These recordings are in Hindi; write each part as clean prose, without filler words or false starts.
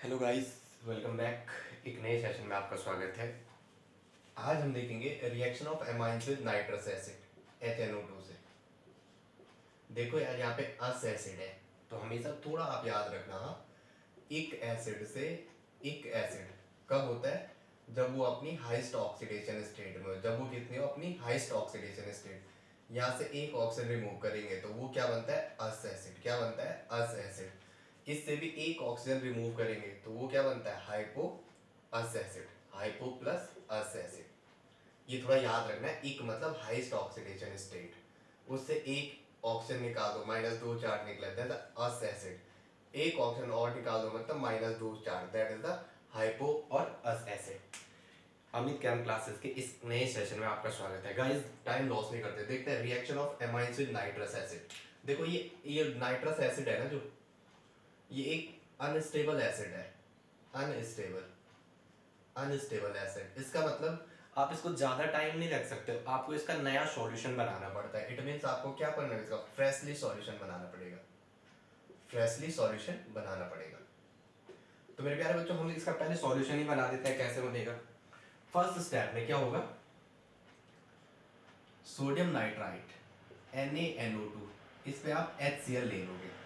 Hello guys, welcome back. एक नए सेशन में आपका स्वागत है। आज हम देखेंगे reaction of amines with nitrous acid HNO2 से। देखो यार, यहाँ पे अस एसिड है तो हमेशा थोड़ा आप याद रखना। एक एसिड से एक एसिड कब होता है? जब वो अपनी हाईएस्ट ऑक्सीडेशन स्टेट में हो। जब वो कितनी हो? अपनी हाईएस्ट ऑक्सीडेशन स्टेट। यहाँ से एक ऑक्सीजन रिमूव करेंगे तो वो क्या बनता है? अस एसिड। क्या बनता है? अस एसिड। इससे भी एक ऑक्सीजन रिमूव करेंगे तो वो क्या बनता है? हाइपो अस एसिड। हाइपो प्लस अस एसिड। ये थोड़ा याद रखना है। एक मतलब हाईएस्ट ऑक्सीडेशन स्टेट, उससे एक ऑक्सीजन निकाल दो, -2 चार्ज निकला, दैट इज अस एसिड। एक ऑक्सीजन और निकाल दो मतलब -2 charge, that is the hypo और अस एसिड। अमित कैम क्लासेस के इस नए सेशन में आपका स्वागत है। गाइस, टाइम लॉस नहीं करते, देखते हैं reaction of amines with nitrous acid. देखो ये नाइट्रस एसिड है ना, जो ये एक अनस्टेबल एसिड है। Unstable unstable acid. इसका मतलब आप इसको ज्यादा टाइम नहीं रख सकते, आपको इसका नया सॉल्यूशन बनाना पड़ता है। इट मींस आपको क्या करना है? इसका फ्रेशली सॉल्यूशन बनाना पड़ेगा। फ्रेशली सॉल्यूशन बनाना पड़ेगा। तो मेरे प्यारे बच्चों, हम इसका पहले सॉल्यूशन ही बना देते हैं। कैसे बनेगा? फर्स्ट स्टेप में क्या होगा? सोडियम नाइट्राइट NaNO2, इस पे आप HCl ले लोगे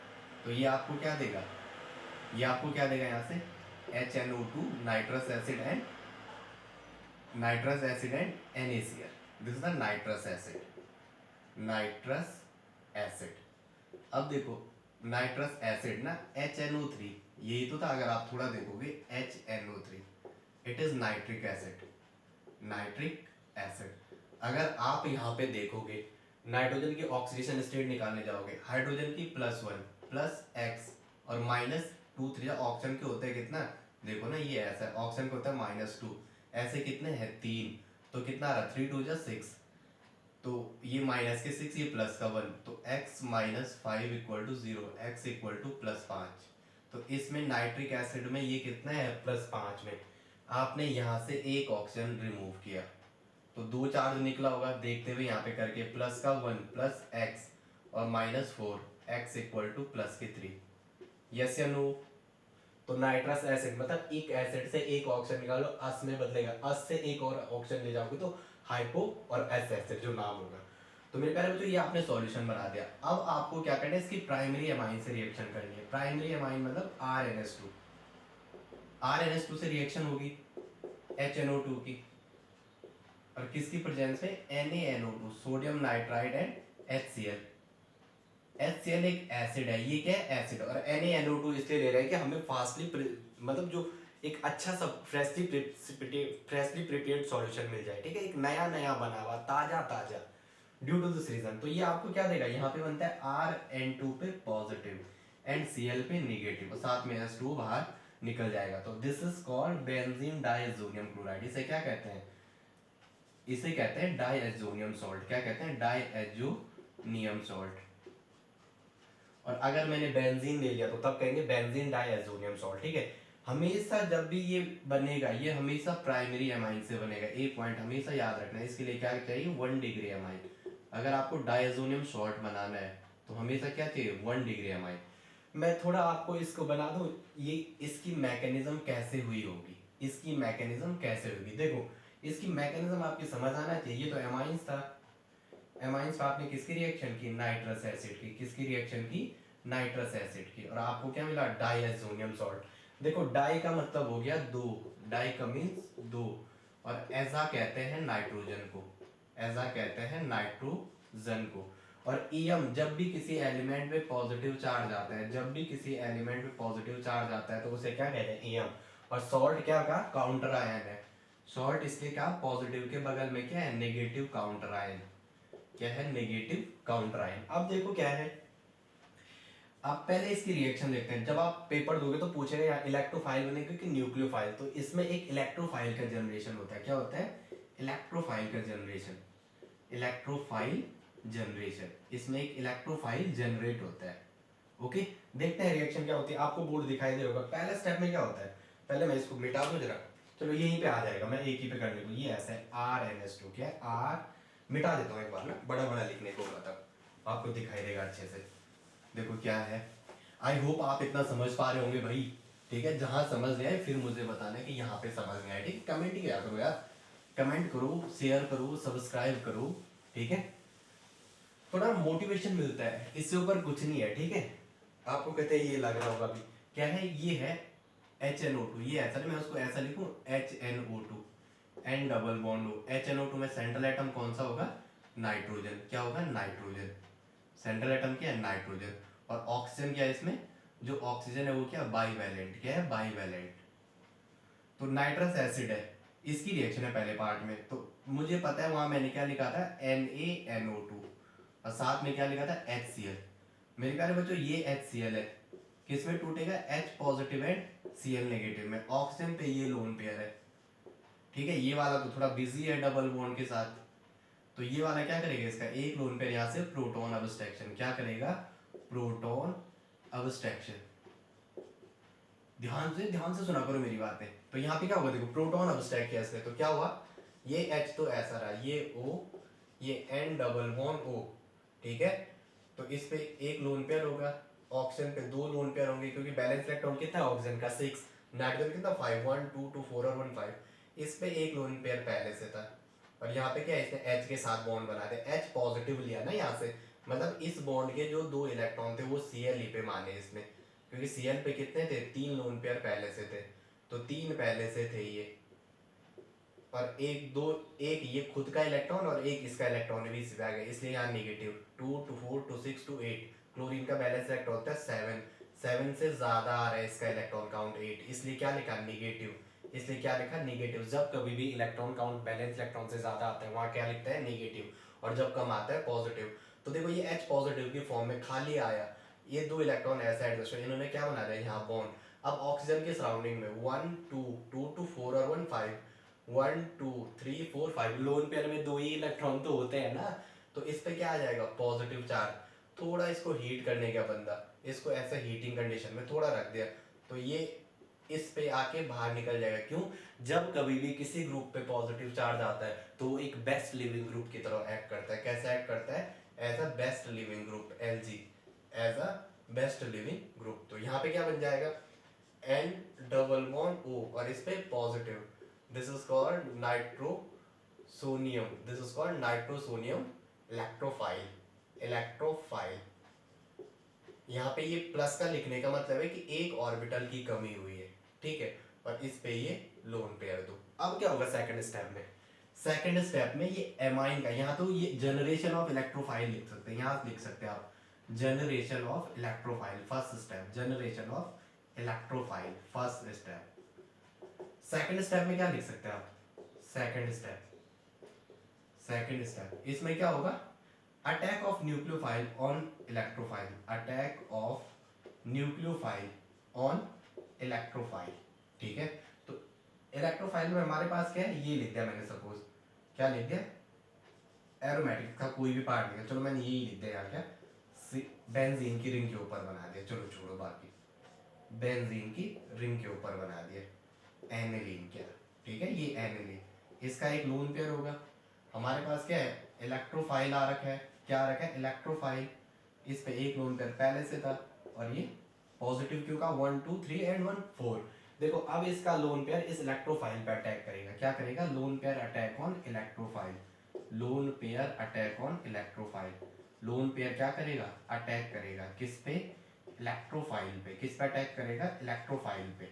तो ये आपको क्या देगा? ये आपको क्या देगा? यहाँ से HNO2 nitrous acid and NaCl। This is the nitrous acid. Nitrous acid. अब देखो, नाइट्रस एसिड ना HNO3, यही तो था। अगर आप थोड़ा देखोगे HNO3, it is nitric acid. Nitric acid. अगर आप यहाँ पे देखोगे, नाइट्रोजन की ऑक्सीडेशन स्टेट निकालने जाओगे, हाइड्रोजन की +1 +X और -2 ऑक्सीजन के होते हैं कितना? देखो ना, ये ऐसा ऑक्सीजन का होता है -2, ऐसे कितने हैं? 3। तो कितना आ रहा? 3 2 6। तो ये माइनस के 6, ये प्लस का 1, तो x -5 = 0, x = +5। तो इसमें नाइट्रिक एसिड में ये कितना है? +5 में। आपने यहाँ से एक ऑक्सीजन रिमूव किया तो 2 चार्ज निकला होगा। देखते हुए यहाँ पे करके, प्लस का 1 +x और -4, x = +3। यस या नो? तो नाइट्रस एसिड मतलब एक एसिड से एक ऑक्सीजन निकालो, अस में बदलेगा। अस से एक और ऑक्सीजन ले जाओगे तो हाइपो और एस एसिड जो नाम होगा। तो मेरे प्यारे बच्चों, ये आपने सॉल्यूशन बना दिया। अब आपको क्या करना है? इसकी प्राइमरी एमाइन से रिएक्शन करनी है। प्राइमरी एमाइन मतलब RNS2। RNS2 से रिएक्शन होगी HNO2 की, और किसकी प्रेजेंस में? NaNO2, sodium nitride and HCl। HCl एक एसिड है। ये क्या है? एसिड। और NaNO2 इसलिए ले रहे हैं कि हमें फास्टली, मतलब जो एक अच्छा सा फ्रेशली प्रिपेयर्ड सॉल्यूशन मिल जाए। ठीक है, एक नया नया बना हुआ, ताजा ताजा। ड्यू टू दिस रीजन तो ये आपको क्या देगा? यहाँ पे बनता है RN2 पे पॉजिटिव एंड Cl पे निगेटिव, और साथ में H2 बाहर निकल जाएगा। तो this is called benzene diazonium chloride. इसे क्या कहते हैं? इसे कहते हैं डाइएज़ोनियम सॉल्ट। क्या कहते हैं? डाइएज़ोनियम सॉल्ट। और अगर मैंने बेंजीन ले लिया तो तब कहेंगे बेंजीन डाइएज़ोनियम सॉल्ट। ठीक है, हमेशा जब भी ये बनेगा, ये हमेशा प्राइमरी एमाइन से बनेगा। एक पॉइंट हमेशा याद रखना है। इसके लिए क्या चाहिए? 1 डिग्री एमाइन। अगर आपको डाइएज़ोनियम सॉल्ट बनाना है तो हमेशा क्या चाहिए? 1 डिग्री एमाइन। मैं थोड़ा आपको इसको बना दूं, ये इसकी मैकेनिज्म कैसे हुई होगी। इसकी मैकेनिज्म कैसे होगी? देखो, इसकी मैकेनिज्म आपकी समझ आना चाहिए। ये तो एमाइंस था। एमाइंस पे आपने किसकी रिएक्शन की? नाइट्रस एसिड की। किसकी रिएक्शन की? नाइट्रस एसिड की। और आपको क्या मिला? डाइएज़ोनियम सॉल्ट। देखो, डाई का मतलब हो गया दो। डाई का मीन्स दो। और ऐसा कहते हैं नाइट्रोजन को। ऐसा कहते हैं नाइट्रोजन को। और ईएम, जब भी किसी एलिमेंट पे पॉजिटिव चार्ज आता है, जब भी किसी एलिमेंट पे पॉजिटिव चार्ज आता है तो उसे क्या कहते हैं? ईएम। और सॉल्ट क्या का? काउंटर आयन है। सॉल्ट इसके क्या? पॉजिटिव के बगल में क्या है? Negative counter ion. क्या है? Negative counter ion. अब देखो क्या है, आप पहले इसकी रिएक्शन देखते हैं। जब आप पेपर दोगे तो पूछेगा यार इलेक्ट्रोफाइल बनेगा कि न्यूक्लियोफाइल। तो इसमें एक इलेक्ट्रोफाइल का जनरेशन होता है। क्या होता है? इलेक्ट्रोफाइल का जनरेशन। इलेक्ट्रोफाइल जनरेशन, इसमें एक इलेक्ट्रोफाइल जनरेट होता है। ओके, देखते हैं रिएक्शन क्या होती है। आपको बोर्ड दिखाई दे होगा। पहले स्टेप में क्या होता है? पहले मैं इसको मिटा दूं जरा। चलो, यहीं पे आ जाएगा, मैं एक ही पे करने को। ये ऐसा है RNS2। क्या है? R मिटा देता हूँ एक बार ना, बड़ा बड़ा लिखने को होगा तब आपको दिखाई देगा अच्छे से। देखो क्या है। आई होप आप इतना समझ पा रहे होंगे भाई। ठीक है, जहां समझ नहीं आए फिर मुझे बताना कि यहाँ पे समझ नहीं आया, ठीक है। कमेंट ही किया करो यार, कमेंट करो, शेयर करो, सब्सक्राइब करो, ठीक है। थोड़ा मोटिवेशन मिलता है, इससे ऊपर कुछ नहीं है, ठीक है। आपको कहते हैं ये लग रहा होगा अभी क्या है, ये है HNO2, ये ऐसा नहीं, मैं उसको ऐसा लिखूं HNO2, N double bond O, HNO2 में सेंट्रल एटम कौन सा होगा, नाइट्रोजन, क्या होगा, नाइट्रोजन, सेंट्रल एटम क्या है, नाइट्रोजन। और ऑक्सीजन क्या है इसमें, जो ऑक्सीजन है वो क्या, बाईवैलेंट, क्या है, बाईवैलेंट। तो नाइट्रस एसिड है, इसकी रिएक्शन है पहले पार्ट में, तो मुझे पता है वहां मैंने क्या लिखा था, NaNO2, और साथ में क्या लिखा था, HCl। मेरे प्यारे बच्चों ये HCl है, किस में टूटेगा, H positive and Cl negative में। ऑक्सीजन पे ये लोन पेयर है, ठीक है। ये वाला तो थोड़ा बिजी है डबल बॉन्ड के साथ, तो ये वाला क्या करेगा, इसका एक लोन पेयर यहाँ से प्रोटॉन अब्स्ट्रैक्शन, क्या करेगा, प्रोटॉन अब्स्ट्रैक्शन। ध्यान से सुना करो मेरी बातें। तो यहाँ पे क्या होगा, देखो प्रोटॉन अब्स्ट्रैक्ट किया इसने, तो क्या हुआ, ये H तो ऐसा रहा, ये O, ये N डबल बॉन्ड O, ठीक है। तो इस पे एक लोन पेयर होगा, ऑक्सीजन पे दो लोन पेयर होंगे, क्योंकि बैलेंस इलेक्ट्रॉन कितना है ऑक्सीजन का 6, नाइट्रोजन कितना 5, 1 2 2 4 और 1 5। इस पे एक लोन पेयर पहले से था, और यहाँ पे क्या है, इसने H के साथ बॉन्ड बना दिया, H पॉजिटिव लिया ना यहाँ से, मतलब इस बॉन्ड के जो दो इलेक्ट्रॉन थे वो Cl पे माने इसने, क्योंकि Cl पे कितने थे, 3 लोन पेयर पहले से थे, तो 3 पहले से थे ये, और एक दो, एक ये खुद का इलेक्ट्रॉन और एक इसका इलेक्ट्रॉन भी इसमें आ गया, इसलिए यहाँ नेगेटिव 2 2 4 2 6 2 8। क्लोरीन का बैलेंस इलेक्ट्रॉन होता है 7, 7 से ज्यादा आ रहा है इसका इलेक्ट्रॉन काउंट 8, इसलिए क्या लिखा, नेगेटिव। इसलिए क्या लिखा, नेगेटिव। जब कभी भी इलेक्ट्रॉन काउंट बैलेंस इलेक्ट्रॉन से ज्यादा आता है वहां क्या लिखता है, नेगेटिव, और जब कम आता है पॉजिटिव। तो देखो ये H पॉजिटिव की फॉर्म में खाली आया, ये दो इलेक्ट्रॉन ऐसे एडजस्ट हुए, इन्होंने क्या बना दिया यहाँ बॉन्ड। अब ऑक्सीजन के सराउंडिंग में 1 2 2 2 4 और 1 5, 1 2 3 4 5 लोन पेयर में दो ही इलेक्ट्रॉन तो होते हैं ना, तो इस पे क्या आ जाएगा, पॉजिटिव चार्ज। थोड़ा इसको हीट करने का बंदा, इसको ऐसे हीटिंग कंडीशन में थोड़ा रख दिया, तो ये इस पे आके बाहर निकल जाएगा। क्यों, जब कभी भी किसी ग्रुप पे पॉजिटिव चार्ज आता है तो वो एक बेस्ट लिविंग ग्रुप की तरह एक्ट करता है। कैसे एक्ट करता है, as a best living group, Lg, as a best living group. तो यहाँ पे क्या बन जाएगा, N डबल बॉन्ड O, और इस पे positive, this is called nitrosonium, this is called nitrosonium electrophile, electrophile। यहाँ पे ये प्लस का लिखने का मतलब है कि एक ऑर्बिटल की कमी हुई है, ठीक है, और इस पे ये लोन पेयर दो। अब क्या होगा सेकंड स्टेप में, सेकंड स्टेप में ये एमाइन का, यहाँ तो ये जनरेशन ऑफ इलेक्ट्रोफाइल लिख सकते हैं, यहाँ लिख सकते हैं आप generation of electrophile, first step generation of electrophile, first step. Second step में क्या लिख सकते हैं आप, सेकंड स्टेप, सेकंड स्टेप इसमें क्या होगा, attack of nucleophile on electrophile, attack of nucleophile on electrophile, ठीक है। तो इलेक्ट्रोफाइल में हमारे पास क्या है, ये लिख दिया मैंने, सपोज क्या लिख दिया, एरोमेटिक का कोई भी पार्ट नहीं है, चलो मैंने यही लिख दिया यहाँ, क्या बेंजीन की रिंग के ऊपर बना दिया, चलो छोड़ो बाकी, बेंजीन की रिंग के ऊपर बना दिया, एनिलीन क्या, ठीक है, ये एनिलीन, इसका एक लोन पेयर होगा। हमारे पास क्या है, इलेक्ट्रोफाइल आ रखा है, क्या आ रखा है, इलेक्ट्रोफाइल, इस पे एक लोन पेयर पहले से था, और ये पॉजिटिव क्यों का 1 2 3 एंड 1 4। देखो अब इसका लोन पेयर इस इलेक्ट्रोफाइल पे अटैक करेगा, क्या करेगा, lone pair attack on electrophile, lone pair attack on electrophile, lone pair क्या करेगा, अटैक करेगा किस पे, इलेक्ट्रोफाइल पे। किस पे अटैक करेगा, इलेक्ट्रोफाइल पे,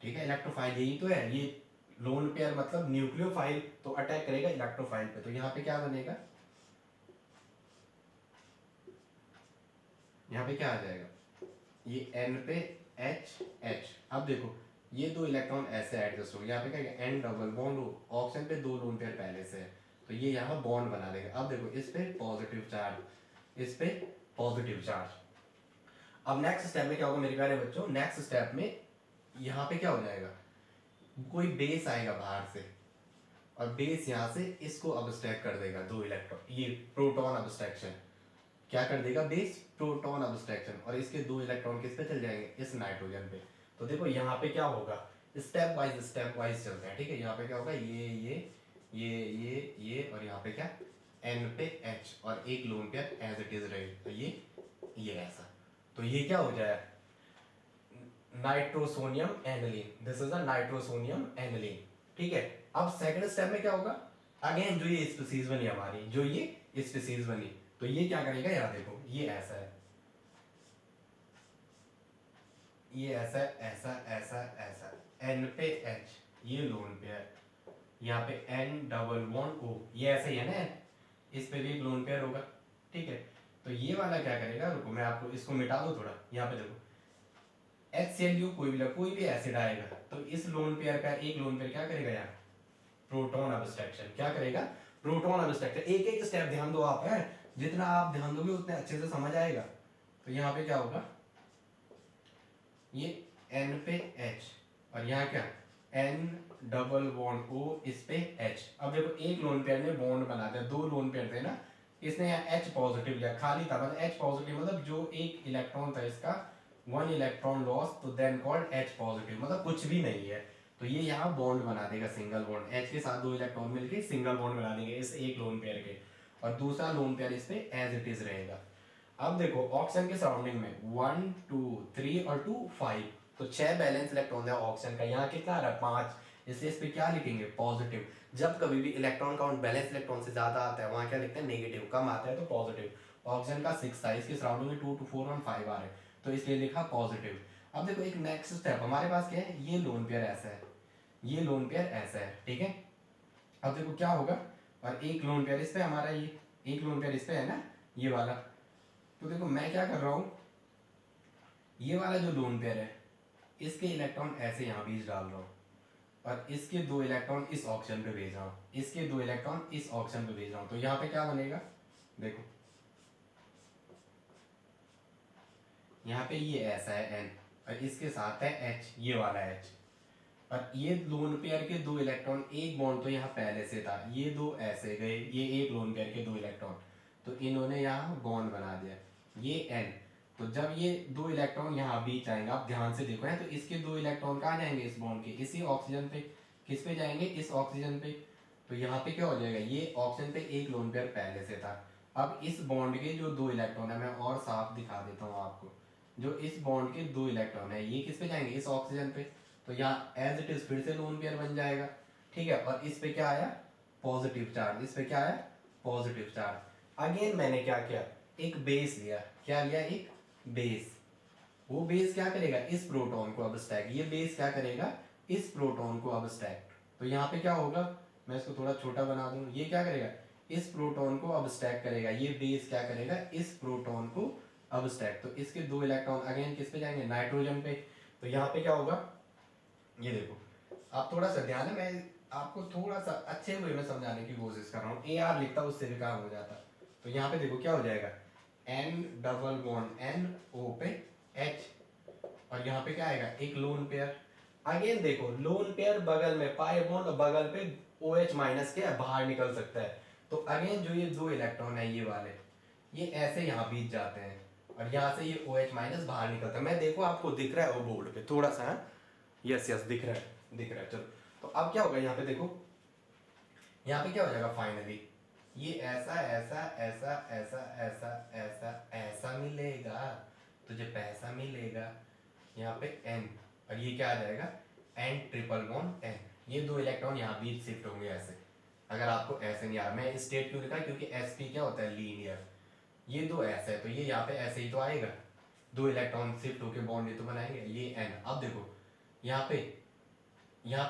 ठीक है। इलेक्ट्रोफाइल यही तो है, ये लोन पेयर मतलब न्यूक्लियोफाइल, तो अटैक करेगा इलेक्ट्रोफाइल पे, तो यहाँ पे क्या बनेगा, यहाँ पे क्या आ जाएगा, ये N पे H H। अब देखो ये दो इलेक्ट्रॉन ऐसे एडजस्ट हो, यहाँ पे क्या N डबल बॉन्ड हो, ऑक्सीजन पे दो लोन पेयर पहले से है, तो ये यहाँ बॉन्ड बना देगा। अब देखो इस पे पॉजिटिव चार्ज, इस पे पॉजिटिव चार्ज। अब नेक्स्ट स्टेप में क्या होगा मेरे प्यारे बच्चों, नेक्स्ट स्टेप में यहाँ पे क्या हो जाएगा, कोई बेस आएगा बाहर से, और बेस यहाँ से इसको अब्स्ट्रैक्ट कर देगा, दो इलेक्ट्रॉन, ये प्रोटॉन अब्स्ट्रैक्शन, क्या कर देगा बेस, प्रोटॉन अब्स्ट्रैक्शन, और इसके दो इलेक्ट्रॉन किस पे चल जाएंगे, इस नाइट्रोजन पे। तो देखो यहाँ पे क्या होगा, स्टेप वाइज चलते हैं, ठीक है। यहाँ पे क्या होगा, ये और यहाँ पे क्या, N पे H, और एक lone pair as it is रहेगा, तो ये ऐसा, तो ये क्या हो जाए, nitrosonium aniline, this is a nitrosonium aniline. ठीक है, अब सेकंड स्टेप में क्या होगा, अगेन जो ये स्पीसीज बनी हमारी, जो ये स्पीसीज बनी, तो ये क्या करेगा, यहाँ देखो ये ऐसा है, ये ऐसा ऐसा ऐसा ऐसा, एन पे एच, ये लोन पेयर, यहाँ पे एन डबल बॉन्ड ओ, ये ऐसे ही है ना, इस पे भी एक लोन पेयर होगा। ठीक है, तो ये वाला क्या करेगा, रुको मैं आपको इसको मिटा दूं थोड़ा, यहाँ पे देखो HCl कोई भी एसिड आएगा, तो इस लोन पेयर का एक लोन पेयर क्या करेगा, यहाँ प्रोटॉन अब्स्ट्रक्शन, क्या करेगा, प्रोटॉन अब्स्ट्रक्शन। एक एक स्टेप ध्यान दो आप, है जितना आप ध्यान दोगे उतने अच्छे से समझ आएगा। तो यहाँ पे क्या होगा, ये N पे H, और यहाँ क्या N डबल बॉन्ड O, इस पे H। अब देखो एक लोन पेयर ने बॉन्ड बना दिया, दो लोन पेयर थे ना, इसने यहाँ H पॉजिटिव लिया, खाली था, मतलब H पॉजिटिव मतलब जो एक इलेक्ट्रॉन था इसका, वन इलेक्ट्रॉन लॉस, तो देन कॉल्ड H पॉजिटिव, मतलब कुछ भी नहीं है। तो ये यहाँ बॉन्ड बना देगा, सिंगल बॉन्ड, H के साथ दो इलेक्ट्रॉन मिलके सिंगल बॉन्ड बना देंगे इस एक लोन पेयर के, और दूसरा लोन पेयर इस पे एज इट इज रहेगा। अब देखो ऑक्सीजन के सराउंडिंग में 1 2 3 और 2 5, तो 6 बैलेंस इलेक्ट्रॉन है ऑक्सीजन का, यहाँ कितना आ रहा है 5, इसलिए इस पे क्या लिखेंगे, पॉजिटिव। जब कभी भी इलेक्ट्रॉन काउंट बैलेंस इलेक्ट्रॉन से ज्यादा आता है, वहां क्या लिखते हैं, नेगेटिव, कम आता है तो पॉजिटिव। ऑक्सीजन का 6 था, इसके सराउंडिंग में 2 2 4 और 5 आ रहे हैं, तो इसलिए लिखा पॉजिटिव। अब देखो एक नेक्स्ट स्टेप हमारे पास क्या है, ये लोन पेयर ऐसा है, ये लोन पेयर ऐसा है, ठीक है। अब देखो क्या होगा, और एक लोन पेयर इस पे हमारा, ये एक लोन पेयर इस पे है ना, ये वाला, तो देखो मैं क्या कर रहा हूं, ये वाला जो लोन पेयर है, इसके इलेक्ट्रॉन ऐसे यहां बीच डाल रहा हूं, और इसके दो इलेक्ट्रॉन इस ऑक्सीजन पे भेज रहा हूं, इसके दो इलेक्ट्रॉन इस ऑक्सीजन पे भेज रहा हूं, तो यहां पे क्या बनेगा, देखो यहाँ पे ये ऐसा है N, और इसके साथ है H, ये वाला H, और ये लोन पेयर के दो इलेक्ट्रॉन, एक बॉन्ड तो यहाँ पहले से था, ये दो ऐसे गए, ये एक लोन पेयर के दो इलेक्ट्रॉन, तो इन्होंने यहाँ बॉन्ड बना दिया, ये N। तो जब ये दो इलेक्ट्रॉन यहाँ बीच आएंगे, आप ध्यान से देखो है, तो इसके दो इलेक्ट्रॉन कहाँ जाएंगे, इस बॉन्ड के इसी ऑक्सीजन पे, किस पे जाएंगे, इस ऑक्सीजन पे। तो यहाँ पे क्या हो जाएगा, ये ऑक्सीजन पे एक लोन पेयर पहले से था, अब इस बॉन्ड के जो दो इलेक्ट्रॉन है, मैं और साफ दिखा देता हूँ आपको, जो इस बॉन्ड के दो इलेक्ट्रॉन है, ये किस पे जाएंगे, इस ऑक्सीजन पे, तो यहाँ एज इट इज फिर से लोन पेयर बन जाएगा। ठीक है, और इस पे क्या आया, पॉजिटिव चार्ज, इस पे क्या आया, पॉजिटिव चार्ज। अगेन मैंने क्या किया, एक बेस लिया, क्या लिया, एक बेस। वो बेस क्या करेगा, इस प्रोटॉन को अब स्टैक, ये बेस क्या करेगा, इस प्रोटॉन को अब स्टैक। तो यहाँ पे क्या होगा, मैं इसको थोड़ा छोटा बना दूं, ये क्या करेगा, इस प्रोटॉन को अब स्टैक करेगा, ये बेस क्या करेगा, इस प्रोटॉन को अब स्टैक। तो इसके दो इलेक्ट्रॉन अगेन किस पे जाएंगे, नाइट्रोजन पे। तो यहाँ पे क्या होगा, ये देखो, आप थोड़ा सा ध्यान है, मैं आपको थोड़ा सा अच्छे वे में समझाने की कोशिश कर रहा हूँ, ए आर लिखता उससे भी काम हो जाता। तो यहाँ पे देखो क्या हो जाएगा, N double bond N O पे एच, और यहाँ पे क्या आएगा, एक लोन पेयर। अगेन देखो लोन पेयर बगल में पाई बॉन्ड, बगल पे ओ एच माइनस के बाहर निकल सकता है, तो अगेन जो ये दो इलेक्ट्रॉन है, ये वाले, ये ऐसे यहाँ बीच जाते हैं, और यहाँ से ये ओ एच माइनस बाहर निकलता है। मैं देखो आपको दिख रहा है वो बोर्ड पे थोड़ा सा, यस यस दिख रहा है, दिख रहा है। चलो तो अब क्या होगा, यहाँ पे देखो, यहाँ पे क्या हो जाएगा फाइनली, ये ऐसा ऐसा ऐसा ऐसा ऐसा ऐसा ऐसा मिलेगा, तुझे पैसा मिलेगा, यहाँ पे n, और ये क्या आ जाएगा, n ट्रिपल बॉन्ड n, ये दो इलेक्ट्रॉन यहाँ बीच शिफ्ट होंगे ऐसे। अगर आपको ऐसे नहीं आ रहा, मैं स्टेट क्यों लिखा, क्योंकि sp क्या होता है, लीनियर, ये दो ऐसे है, तो ये यहाँ पे ऐसे ही तो आएगा, दो इलेक्ट्रॉन शिफ्ट होके बॉन्ड ये तो बनाएंगे, ये n। अब देखो यहाँ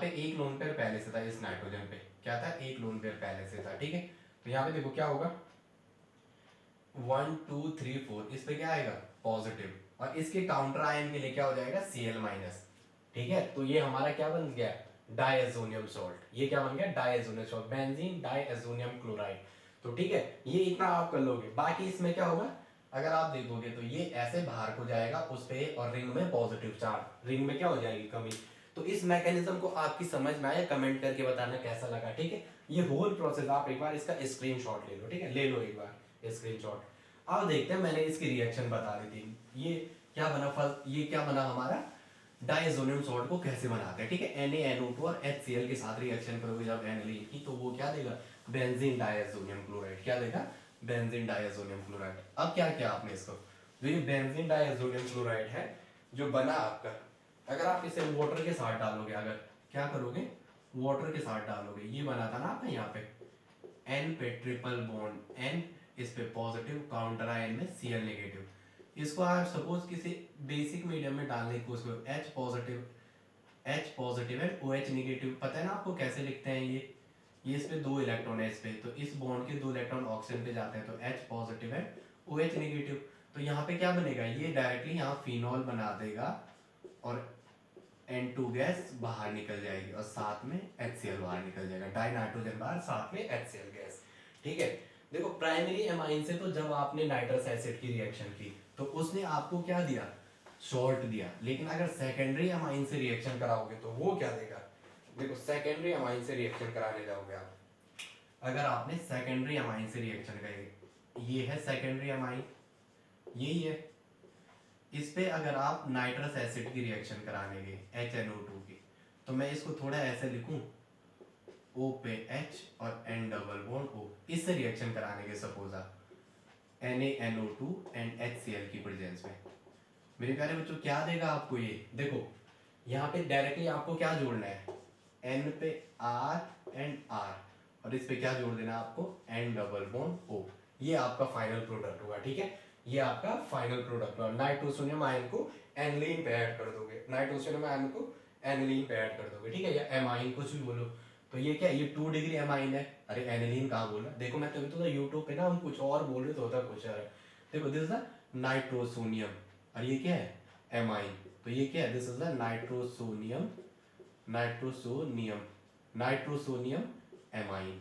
पे एक लोन पेयर पहले से था, इस नाइट्रोजन पे क्या था, एक लोन पेयर पहले से था, ठीक है। तो यहाँ पे देखो क्या होगा, 1 2 3 4, इस पे क्या आएगा, पॉजिटिव, और इसके काउंटर आयन के लिए क्या हो जाएगा, Cl माइनस। ठीक है, तो ये हमारा क्या बन गया, डायजोनियम सॉल्ट, ये क्या बन गया, diazonium salt, benzene diazonium chloride. तो ठीक है, ये इतना आप कर लोगे, बाकी इसमें क्या होगा, अगर आप देखोगे तो ये ऐसे बाहर को जाएगा उस पे, और रिंग में पॉजिटिव चार्ज, रिंग में क्या हो जाएगी, कमी। तो इस मैकेनिज्म को आपकी समझ में आया, कमेंट करके बताना कैसा लगा, ठीक है। ये होल प्रोसेस आप एक बार इसका स्क्रीनशॉट ले लो, ठीक है, ले लो एक बार स्क्रीनशॉट। अब देखते हैं, मैंने इसकी रिएक्शन बता दी थी, ये क्या बना, फर्स्ट ये क्या बना हमारा, डायजोनियम सॉल्ट को कैसे बनाते हैं, ठीक है। NaNO2 और HCl के साथ रिएक्शन करोगे जब एनिलीन की, तो वो क्या देगा, बेंजीन डायजोनियम क्लोराइड, क्या देगा, बेंजीन डायजोनियम क्लोराइड। अब क्या किया आपने इसको, जो ये बेंजीन डायजोनियम क्लोराइड है जो बना आपका, अगर आप इसे वाटर के साथ डालोगे, अगर क्या करोगे वाटर के साथ डालोगे, ये बना था ना आपका यहाँ पे एन पे ट्रिपल बॉन्ड एन, इस पे पॉजिटिव, काउंटर आयन में Cl नेगेटिव। इसको आप सपोज किसी बेसिक मीडियम में डालने की कोशिश करो, H पॉजिटिव है OH नेगेटिव, पता है ना आपको कैसे लिखते हैं ये इस पे 2 इलेक्ट्रॉन है इस पे, तो इस बॉन्ड के 2 इलेक्ट्रॉन ऑक्सीजन पे जाते हैं, तो H पॉजिटिव है OH नेगेटिव। तो यहाँ पे क्या बनेगा, ये डायरेक्टली यहाँ फिनॉल बना देगा और N2 गैस बाहर निकल जाएगी और साथ में HCl बाहर निकल जाएगा, डाई नाइट्रोजन बाहर साथ में HCl गैस। ठीक है, देखो प्राइमरी एमाइन से तो जब आपने नाइट्रस एसिड की रिएक्शन की तो उसने आपको क्या दिया, सॉल्ट दिया, लेकिन अगर सेकेंडरी एमाइन से रिएक्शन कराओगे तो वो क्या देगा, देखो सेकेंडरी एमाइन से रिएक्शन कराने जाओगे आप, अगर आपने सेकेंडरी एमाइन से रिएक्शन करेंगे, ये है सेकेंडरी एमाइन, यही है, इस पे अगर आप नाइट्रस एसिड की रिएक्शन कराने गए HNO2 की, तो मैं इसको थोड़ा ऐसे लिखूं, O पे H और N डबल बॉन्ड O, इससे रिएक्शन कराने गए सपोज आप NaNO2 एंड HCl की प्रेजेंस में, मेरे प्यारे बच्चों क्या देगा आपको ये, देखो यहाँ पे डायरेक्टली आपको क्या जोड़ना है, N पे R एंड R, और इस पे क्या जोड़ देना है आपको N डबल बॉन्ड O, ये आपका फाइनल प्रोडक्ट होगा। ठीक है, ये आपका फाइनल प्रोडक्ट होगा। नाइट्रोसोनियम आयन को एनिलीन पे ऐड कर दोगे, नाइट्रोसोनियम आयन को एनिलीन पे ऐड कर दोगे, ठीक है, या एमाइन कुछ भी बोलो, तो ये क्या, ये 2 डिग्री एमाइन है, अरे एनिलीन कहाँ बोला, देखो मैं तभी तो यूट्यूब पे ना हम कुछ और बोल रहे तो होता कुछ है, देखो दिस इज द नाइट्रोसोनियम, और ये क्या है एमाइन, तो ये क्या है, this is the nitrosonium, nitrosonium, nitrosonium amine,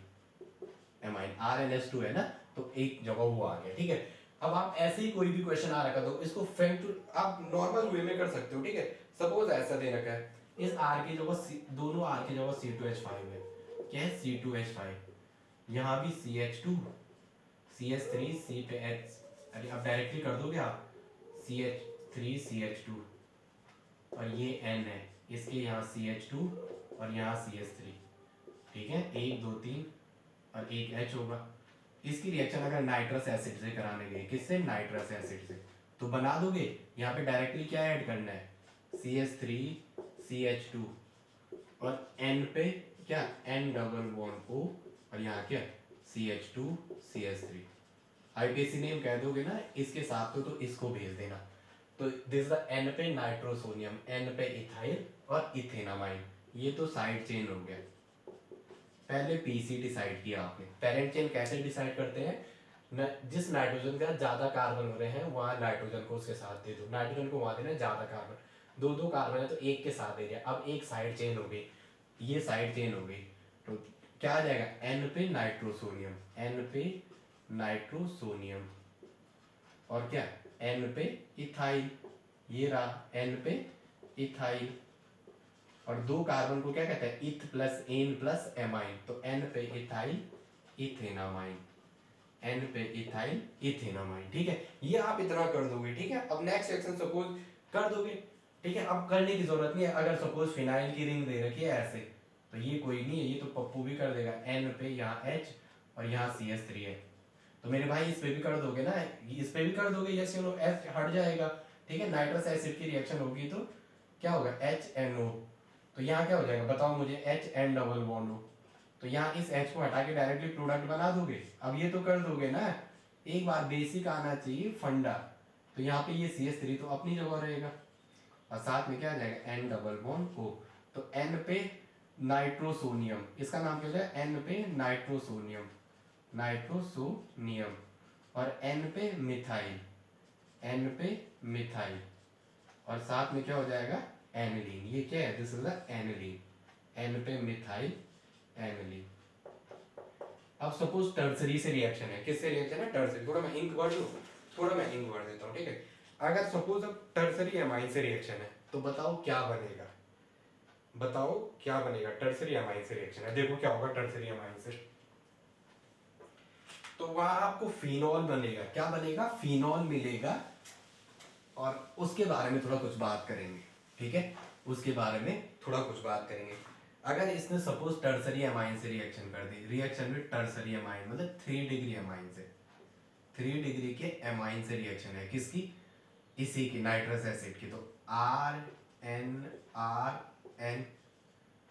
amine RNS2 है ना, तो एक जगह वो आ गया। ठीक है, अब आप ऐसे ही कोई भी क्वेश्चन आ रखा तो इसको आप नॉर्मल वे में कर सकते हो। ठीक है, सपोज ऐसा दे रखा है, इस R की जगह दोनों R की जगह C2H5 है, क्या है C2H5, यहाँ भी CH2 CH3 C पे H, अरे अब डायरेक्टली कर दोगे आप CH3 CH2, और ये N है, इसके यहाँ CH2 और यहाँ CH3, ठीक है, 1 2 3 और एक H होगा। इसकी रिएक्शन अगर नाइट्रस एसिड से कराने गए, किससे, नाइट्रस एसिड से, तो बना दोगे, यहाँ पे डायरेक्टली क्या ऐड करना है CH3 CH2 और N पे क्या N डबल बॉन्ड O, और यहाँ क्या CH2 CH3, आईपीसी नेम कह दोगे ना इसके साथ तो इसको भेज देना, तो दिस द N पे नाइट्रोसोनियम, N पे इथाइल और इथेनामाइन, ये तो साइड चेन हो गया। पहले पीसी डिसाइड किया आपने, पेरेंट चेन कैसे डिसाइड करते हैं, जिस नाइट्रोजन का ज्यादा कार्बन हो रहे हैं वहां नाइट्रोजन को उसके साथ दे दो, नाइट्रोजन को वहां देना ज्यादा कार्बन, 2 कार्बन है तो एक के साथ दे दिया, अब एक साइड चेन हो गई, ये साइड चेन हो गई, तो क्या आ जाएगा N पे नाइट्रोसोनियम, N पे नाइट्रोसोनियम, और क्या N पे इथाइल, ये रहा N पे इथाइल, और 2 कार्बन को क्या कहते हैं इथ प्लस एन प्लस एमाइन, तो N पे इथाइल इथेनामाइन, N पे इथाइल इथेनामाइन। ठीक है, ये आप इतना कर दोगे। ठीक है, अब नेक्स्ट सेक्शन सपोज कर दोगे, ठीक है, अब करने की जरूरत नहीं है, अगर सपोज फिनाइल की रिंग दे रखी है ऐसे, तो ये कोई नहीं है, ये तो पप्पू भी कर देगा, N पे यहाँ H और यहाँ CH3 है, तो मेरे भाई इस पे भी कर दोगे ना, इस पे भी कर दोगे, यस यू नो, H हट जाएगा। ठीक है, नाइट्रस एसिड की रिएक्शन होगी तो क्या होगा HNO, तो यहाँ क्या हो जाएगा बताओ मुझे, HN डबल बॉन्ड हो, तो यहाँ इस H को हटा के डायरेक्टली प्रोडक्ट बना दोगे, अब ये तो कर दोगे ना, एक बार बेसिक आना चाहिए फंडा, तो यहाँ पे ये CH3 तो अपनी जगह रहेगा, और साथ में क्या आ जाएगा N डबल बॉन्ड O, तो N पे नाइट्रोसोनियम, इसका नाम क्या हो जाएगा N पे नाइट्रोसोनियम, नाइट्रोसोनियम, और N पे मिथाइल, N पे मिथाइल, और साथ में क्या हो जाएगा एनिलीन, ये क्या है, this is the aniline, N पे मिथाइल एनिलीन। अब सपोज टर्सरी से रिएक्शन है, किससे रिएक्शन है, टर्सरी, थोड़ा मैं इंक भर दूं, थोड़ा मैं इंक भर देता हूँ। ठीक है, अगर सपोज अब टर्सरी एमाइन से रिएक्शन है तो बताओ क्या बनेगा, बताओ क्या बनेगा, टर्सरी एमाइन से रिएक्शन है, देखो क्या होगा टर्सरी एमाइन से, तो वहां आपको फिनॉल बनेगा, क्या बनेगा, फिनॉल मिलेगा, और उसके बारे में थोड़ा कुछ बात करेंगे। ठीक है, उसके बारे में थोड़ा कुछ बात करेंगे। अगर इसने सपोज टर्सरी एमाइन से रिएक्शन कर दी, रिएक्शन विद टर्सरी एमाइन मतलब 3 डिग्री एमाइन से, 3 डिग्री के एमाइन से रिएक्शन है, किसकी, इसी की नाइट्रस एसिड की, तो NRN,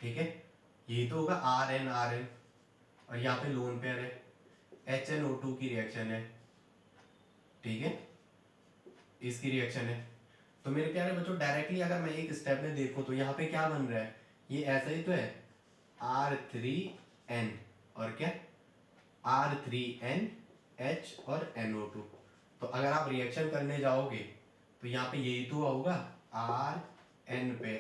ठीक है, यही तो होगा RNRN। और यहाँ पे लोन पेयर है, HNO2 की रिएक्शन है, ठीक है, इसकी रिएक्शन है। तो मेरे प्यारे बच्चों डायरेक्टली अगर मैं एक स्टेप में देखूं तो यहाँ पे क्या बन रहा है, ये ऐसा ही तो है, R3N और क्या, R3NH और NO2। तो अगर आप रिएक्शन करने जाओगे तो यहाँ पे यही तो होगा, RN पे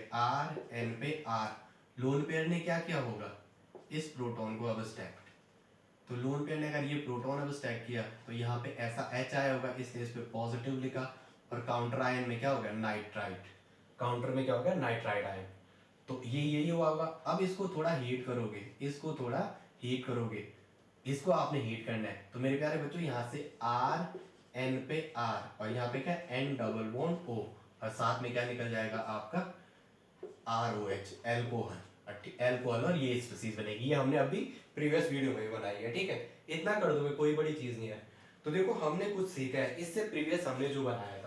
R, लोन पेयर ने क्या किया होगा, इस प्रोटॉन को अब स्टैक, तो लोन पेयर ने अगर ये प्रोटॉन अब स्टैक किया तो यहाँ पे ऐसा H आया होगा, इसलिए इस पे पॉजिटिव लिखा। और काउंटर आयन में क्या हो गया, नाइट्राइट, काउंटर में क्या हो गया, नाइट्राइट आयन। तो ये यही हुआ होगा। अब इसको थोड़ा हीट करोगे, इसको थोड़ा हीट करोगे, इसको आपने हीट करना है। तो मेरे प्यारे बच्चों यहाँ से RN पे R और यहाँ पे क्या, N डबल बॉन्ड O, और साथ में क्या निकल जाएगा आपका ROH, एल्कोहल, एल्कोहल, और ये स्पीसीज बनेगी। ये हमने अभी प्रीवियस वीडियो में भी बनाई है, ठीक है, इतना कर दोगे, कोई बड़ी चीज नहीं है। तो देखो हमने कुछ सीखा है, इससे प्रीवियस हमने जो बनाया था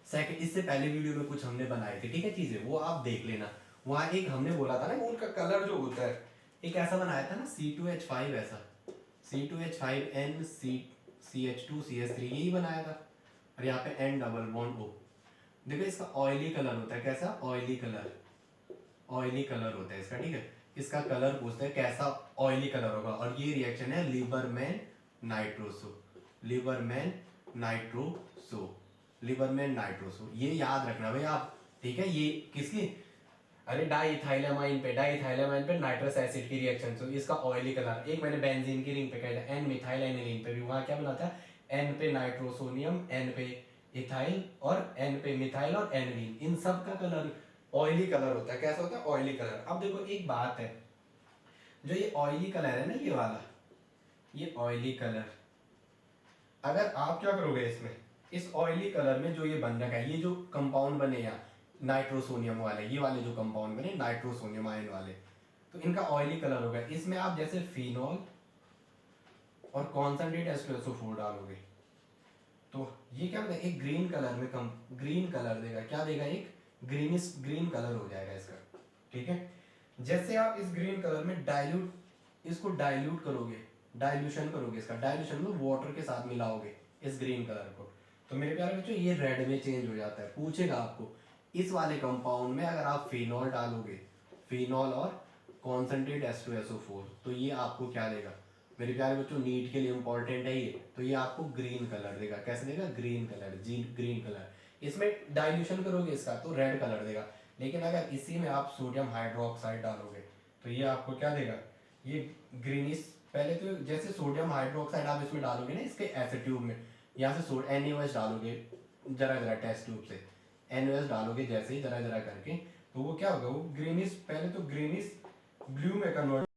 सेकंड, इससे पहले वीडियो में कुछ हमने बनाए थे, ठीक है, चीजें वो आप देख लेना। वहाँ एक हमने बोला था ना, उनका कलर जो होता है एक ऐसा बनाया था ना, C2H5, ऐसा C2H5N CH2CH3, यही बनाया था। और यहाँ पे N डबल बॉन्ड O। देखो इसका ऑयली कलर होता है, कैसा, ऑयली कलर, ऑयली कलर होता है इसका, ठीक है। इसका कलर पूछते हैं कैसा ऑयली कलर होगा, और ये रिएक्शन है Liebermann nitroso, Liebermann nitroso, Liebermann nitroso, ये याद रखना भाई आप, ठीक है। ये किसकी, अरे डाइइथाइलामाइन पे नाइट्रस एसिड की रिएक्शन, तो इसका ऑयली कलर। एक मैंने बेंजीन की रिंग पे कहा था, एन मिथाइल एनिलीन पे भी वहां क्या बना था, एन पे नाइट्रोसोनियम, एन पे इथाइल, और एन पे मिथाइल और एनिलीन, इन सब का कलर ऑयली कलर होता है। कैसा होता है, ऑयली कलर। अब देखो एक बात है, जो ये ऑयली कलर है ना, ये वाला, ये ऑयली कलर, अगर आप क्या करोगे इसमें, इस ऑयली कलर में जो ये बन रखा है, ये जो कंपाउंड बने यहाँ नाइट्रोसोनियम वाले, ये वाले जो कंपाउंड बने नाइट्रोसोनियम आयन वाले, तो इनका ऑयली कलर होगा। इसमें आप जैसे फिनॉल और कॉन्सेंट्रेट H2SO4 डालोगे तो ये क्या होगा, एक ग्रीन कलर में ग्रीन कलर देगा, क्या देगा, एक ग्रीनिश ग्रीन कलर हो जाएगा इसका, ठीक है। जैसे आप इस ग्रीन कलर में इसको डाइल्यूट करोगे, डाइल्यूशन करोगे, इसका डाइल्यूशन में वाटर के साथ मिलाओगे इस ग्रीन कलर को, तो मेरे प्यारे बच्चों ये रेड में चेंज हो जाता है। पूछेगा आपको इस वाले कंपाउंड में अगर आप फिनॉल डालोगे, फिनॉल और कॉन्सेंट्रेट H2SO4, तो ये आपको क्या देगा मेरे प्यारे बच्चों, नीट के लिए इंपॉर्टेंट है ये, तो ये आपको ग्रीन कलर देगा। कैसे देगा, ग्रीन कलर, ग्रीन कलर। इसमें डाइल्यूशन करोगे इसका तो रेड कलर देगा, लेकिन अगर इसी में आप सोडियम हाइड्रोक्साइड डालोगे तो ये आपको क्या देगा, ये ग्रीनिश। पहले तो जैसे सोडियम हाइड्रोक्साइड आप इसमें डालोगे ना, इसके एसिड ट्यूब में, यहाँ से NaOH डालोगे जरा जरा टेस्ट ट्यूब से, NaOH डालोगे जैसे ही जरा जरा करके, तो वो क्या होगा, वो ग्रीनिश, पहले तो ग्रीनिश ब्लू में कन्वर्ट